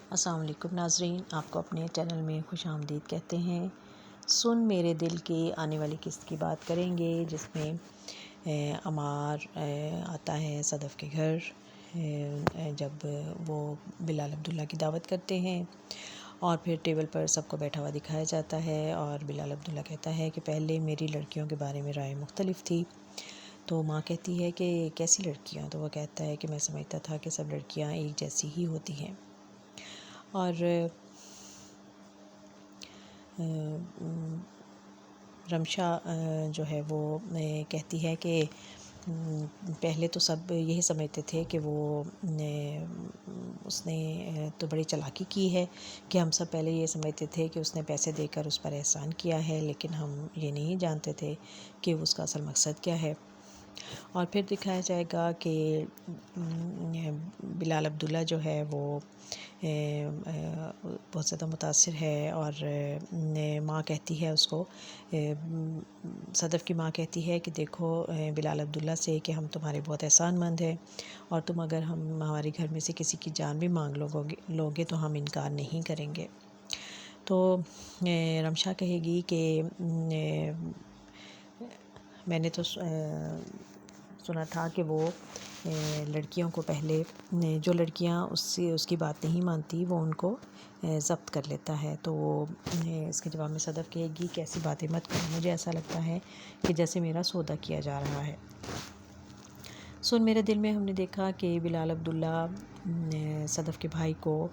السلام علیکم ناظرین، آپ کو اپنے چینل میں خوش آمدید کہتے ہیں۔ سن میرے دل کی آنے والی قسط کی بات کریں گے، جس میں عمار آتا ہے صدف کے گھر جب وہ بلال عبداللہ کی دعوت کرتے ہیں، اور پھر ٹیبل پر سب کو بیٹھا ہوا دکھایا جاتا ہے، اور بلال عبداللہ کہتا ہے کہ پہلے میری لڑکیوں کے بارے میں رائے مختلف تھی۔ تو ماں کہتی ہے کہ کیسی لڑکیاں؟ تو وہ کہتا ہے کہ میں سمجھتا تھا کہ سب لڑکیاں ایک جیسی ہی ہوتی ہیں۔ اور رمشا جو ہے وہ کہتی ہے کہ پہلے تو سب یہی سمجھتے تھے کہ وہ اس نے تو بڑی چالاکی کی ہے، کہ ہم سب پہلے یہ سمجھتے تھے کہ اس نے پیسے دے کر اس پر احسان کیا ہے، لیکن ہم یہ نہیں جانتے تھے کہ اس کا اصل مقصد کیا ہے۔ اور پھر دکھایا جائے گا کہ بلال عبداللہ جو ہے وہ بہت زیادہ متاثر ہے، اور ماں کہتی ہے اس کو، صدف کی ماں کہتی ہے کہ دیکھو بلال عبداللہ سے کہ ہم تمہارے بہت احسان مند ہیں، اور تم اگر ہمارے گھر میں سے کسی کی جان بھی مانگ لوگے تو ہم انکار نہیں کریں گے۔ تو رمشا کہے گی کہ میں نے تو سنا تھا کہ وہ لڑکیوں کو پہلے جو لڑکیاں اس کی بات نہیں مانتی وہ ان کو ضبط کر لیتا ہے۔ تو اس کے جواب میں صدف کہے گی کہ ایسی باتیں مت کرو، مجھے ایسا لگتا ہے کہ جیسے میرا سودا کیا جا رہا ہے۔ سن میرے دل میں ہم نے دیکھا کہ بلال عبداللہ صدف کے بھائی کو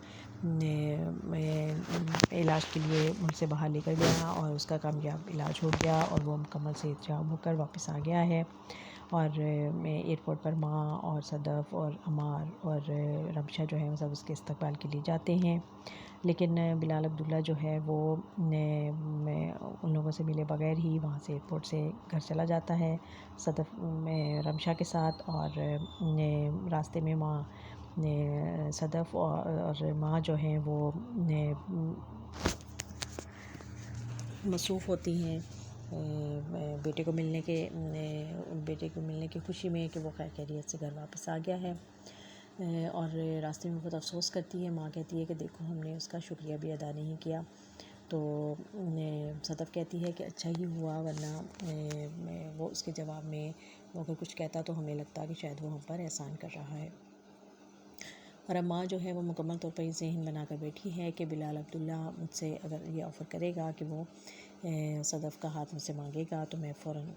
علاج کے لیے ان سے باہر لے کر گیا، اور اس کا کامیاب علاج ہو گیا، اور وہ مکمل صحت یاب ہو کر واپس آ گیا ہے۔ اور ایئرپورٹ پر ماں اور صدف اور عمار اور رمشا جو ہے وہ سب اس کے استقبال کے لیے جاتے ہیں، لیکن بلال عبداللہ جو ہے وہ ان لوگوں سے ملے بغیر ہی وہاں سے ایئرپورٹ سے گھر چلا جاتا ہے صدف رمشا کے ساتھ۔ اور راستے میں ماں صدف اور ماں جو ہیں وہ مصروف ہوتی ہیں بیٹے کو ملنے کی خوشی میں کہ وہ خیر خیریت سے گھر واپس آ گیا ہے، اور راستے میں بہت افسوس کرتی ہے۔ ماں کہتی ہے کہ دیکھو ہم نے اس کا شکریہ بھی ادا نہیں کیا۔ تو صدف کہتی ہے کہ اچھا ہی ہوا، ورنہ وہ اس کے جواب میں وہ اگر کچھ کہتا تو ہمیں لگتا کہ شاید وہ ہم پر احسان کر رہا ہے۔ اور اب ماں جو ہے وہ مکمل طور پر یہ ذہن بنا کر بیٹھی ہے کہ بلال عبداللہ مجھ سے اگر یہ آفر کرے گا کہ وہ صدف کا ہاتھ مجھ سے مانگے گا تو میں فوراً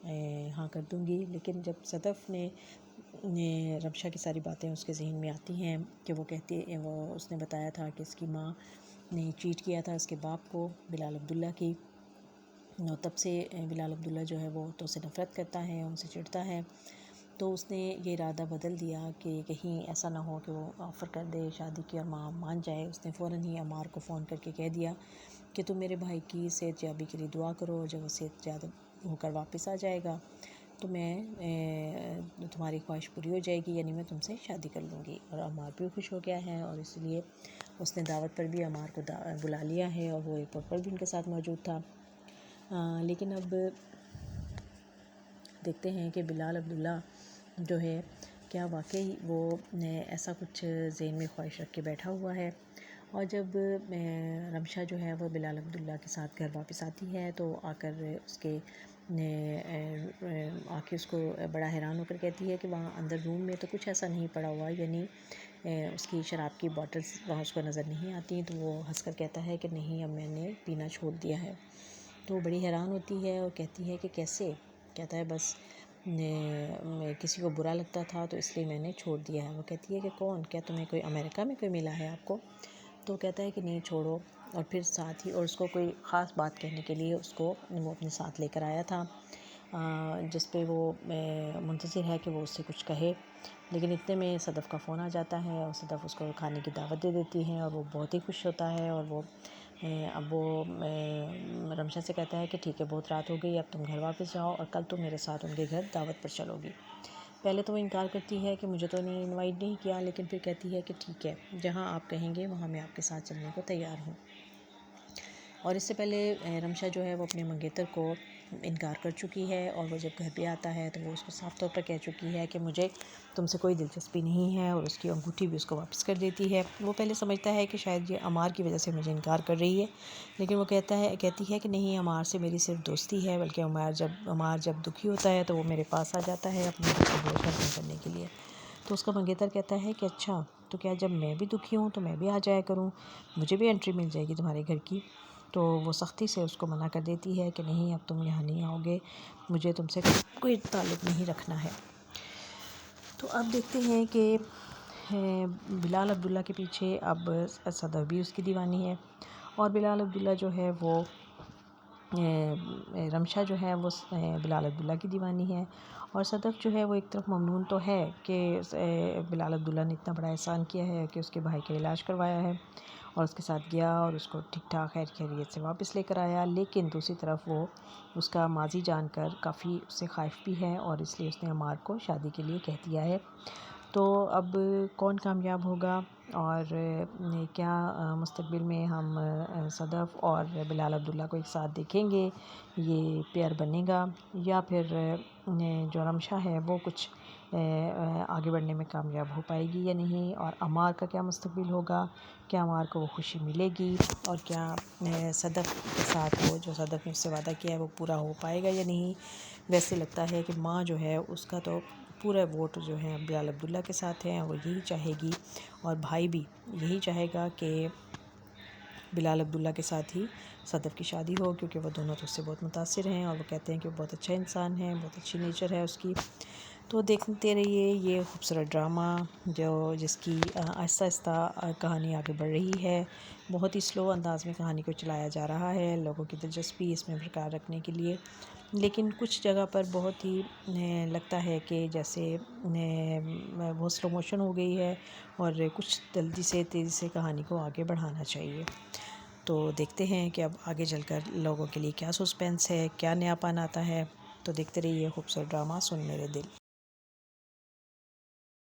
ہاں کر دوں گی۔ لیکن جب صدف نے رمشا کی ساری باتیں اس کے ذہن میں آتی ہیں کہ وہ اس نے بتایا تھا کہ اس کی ماں نے چیٹ کیا تھا اس کے باپ کو، بلال عبداللہ کی، تب سے بلال عبداللہ جو ہے وہ تو سے نفرت کرتا ہے، ان سے چڑھتا ہے۔ تو اس نے یہ ارادہ بدل دیا کہ کہیں ایسا نہ ہو کہ وہ آفر کر دے شادی کی اور ماں مان جائے۔ اس نے فوراً ہی عمار کو فون کر کے کہہ دیا کہ تم میرے بھائی کی صحت یابی کے لیے دعا کرو، اور جب وہ صحت یاب ہو کر واپس آ جائے گا تو میں تمہاری خواہش پوری ہو جائے گی، یعنی میں تم سے شادی کر لوں گی۔ اور عمار بھی خوش ہو گیا ہے، اور اس لیے اس نے دعوت پر بھی عمار کو بلا لیا ہے، اور وہ ایئرپورٹ پر بھی ان کے ساتھ موجود تھا۔ لیکن اب دیکھتے ہیں کہ بلال عبداللہ جو ہے کیا واقعی وہ ایسا کچھ ذہن میں خواہش رکھ کے بیٹھا ہوا ہے۔ اور جب رمشا جو ہے وہ بلال عبداللہ کے ساتھ گھر واپس آتی ہے تو آ کے اس کو بڑا حیران ہو کر کہتی ہے کہ وہاں اندر روم میں تو کچھ ایسا نہیں پڑا ہوا، یعنی اس کی شراب کی بوٹلز وہاں اس کو نظر نہیں آتی۔ تو وہ ہنس کر کہتا ہے کہ نہیں، اب میں نے پینا چھوڑ دیا ہے۔ تو وہ بڑی حیران ہوتی ہے اور کہتی ہے کہ کیسے؟ کہتا ہے بس کسی کو برا لگتا تھا تو اس لیے میں نے چھوڑ دیا ہے۔ وہ کہتی ہے کہ کون؟ کیا تمہیں کوئی امریکہ میں کوئی ملا ہے آپ کو؟ تو کہتا ہے کہ نہیں چھوڑو، اور پھر ساتھ ہی اور اس کو کوئی خاص بات کہنے کے لیے اس کو وہ اپنے ساتھ لے کر آیا تھا، جس پہ وہ منتظر ہے کہ وہ اس سے کچھ کہے۔ لیکن اتنے میں صدف کا فون آ جاتا ہے، اور صدف اس کو کھانے کی دعوت دے دیتی ہے، اور وہ بہت ہی خوش ہوتا ہے، اور اب وہ رمشا سے کہتا ہے کہ ٹھیک ہے بہت رات ہو گئی، اب تم گھر واپس جاؤ، اور کل تم میرے ساتھ ان کے گھر دعوت پر چلو گی۔ پہلے تو وہ انکار کرتی ہے کہ مجھے تو انوائٹ نہیں کیا، لیکن پھر کہتی ہے کہ ٹھیک ہے، جہاں آپ کہیں گے وہاں میں آپ کے ساتھ چلنے کو تیار ہوں۔ اور اس سے پہلے رمشا جو ہے وہ اپنے منگیتر کو انکار کر چکی ہے، اور وہ جب گھر پہ آتا ہے تو وہ اس کو صاف طور پر کہہ چکی ہے کہ مجھے تم سے کوئی دلچسپی نہیں ہے، اور اس کی انگوٹھی بھی اس کو واپس کر دیتی ہے۔ وہ پہلے سمجھتا ہے کہ شاید یہ عمار کی وجہ سے مجھے انکار کر رہی ہے، لیکن وہ کہتی ہے کہ نہیں، عمار سے میری صرف دوستی ہے، بلکہ عمار جب دکھی ہوتا ہے تو وہ میرے پاس آ جاتا ہے اپنے دل کو بوجھ ہلکا کرنے کے لیے۔ تو اس کا منگیتر کہتا ہے کہ اچھا، تو کیا جب میں بھی دکھی ہوں تو میں بھی آ جایا کروں، مجھے بھی انٹری مل جائے گی تمہارے گھر کی؟ تو وہ سختی سے اس کو منع کر دیتی ہے کہ نہیں، اب تم یہاں نہیں آؤ گے، مجھے تم سے کوئی تعلق نہیں رکھنا ہے۔ تو اب دیکھتے ہیں کہ بلال عبداللہ کے پیچھے اب صدف بھی اس کی دیوانی ہے، اور بلال عبداللہ جو ہے وہ رمشا جو ہے وہ بلال عبداللہ کی دیوانی ہے، اور صدف جو ہے وہ ایک طرف ممنون تو ہے کہ بلال عبداللہ نے اتنا بڑا احسان کیا ہے کہ اس کے بھائی کا علاج کروایا ہے، اور اس کے ساتھ گیا اور اس کو ٹھیک ٹھاک خیر خیریت سے واپس لے کر آیا، لیکن دوسری طرف وہ اس کا ماضی جان کر کافی اس سے خائف بھی ہے، اور اس لیے اس نے عمار کو شادی کے لیے کہہ دیا ہے۔ تو اب کون کامیاب ہوگا، اور کیا مستقبل میں ہم صدف اور بلال عبداللہ کو ایک ساتھ دیکھیں گے، یہ پیئر بنے گا، یا پھر جو رمشا ہے وہ کچھ آگے بڑھنے میں کامیاب ہو پائے گی یا نہیں، اور عمار کا کیا مستقبل ہوگا، کیا عمار کو وہ خوشی ملے گی، اور کیا صدف کے ساتھ وہ جو صدف نے اس سے وعدہ کیا ہے وہ پورا ہو پائے گا یا نہیں۔ ویسے لگتا ہے کہ ماں جو ہے اس کا تو پورا ووٹ جو ہے بلال عبداللہ کے ساتھ ہے، وہ یہی چاہے گی، اور بھائی بھی یہی چاہے گا کہ بلال عبداللہ کے ساتھ ہی صدف کی شادی ہو، کیونکہ وہ دونوں تو اس سے بہت متاثر ہیں، اور وہ کہتے ہیں کہ وہ بہت اچھا انسان ہے، بہت اچھی نیچر ہے اس کی۔ تو دیکھتے رہیے یہ خوبصورت ڈرامہ جس کی آہستہ آہستہ کہانی آگے بڑھ رہی ہے، بہت ہی سلو انداز میں کہانی کو چلایا جا رہا ہے لوگوں کی دلچسپی اس میں برقرار رکھنے کے لیے، لیکن کچھ جگہ پر بہت ہی لگتا ہے کہ جیسے بہت سلو موشن ہو گئی ہے، اور کچھ جلدی سے تیزی سے کہانی کو آگے بڑھانا چاہیے۔ تو دیکھتے ہیں کہ اب آگے چل کر لوگوں کے لیے کیا سسپینس ہے، کیا نیا پن آتا ہے۔ تو دیکھتے رہیے خوبصورت ڈرامہ سن میرے دل۔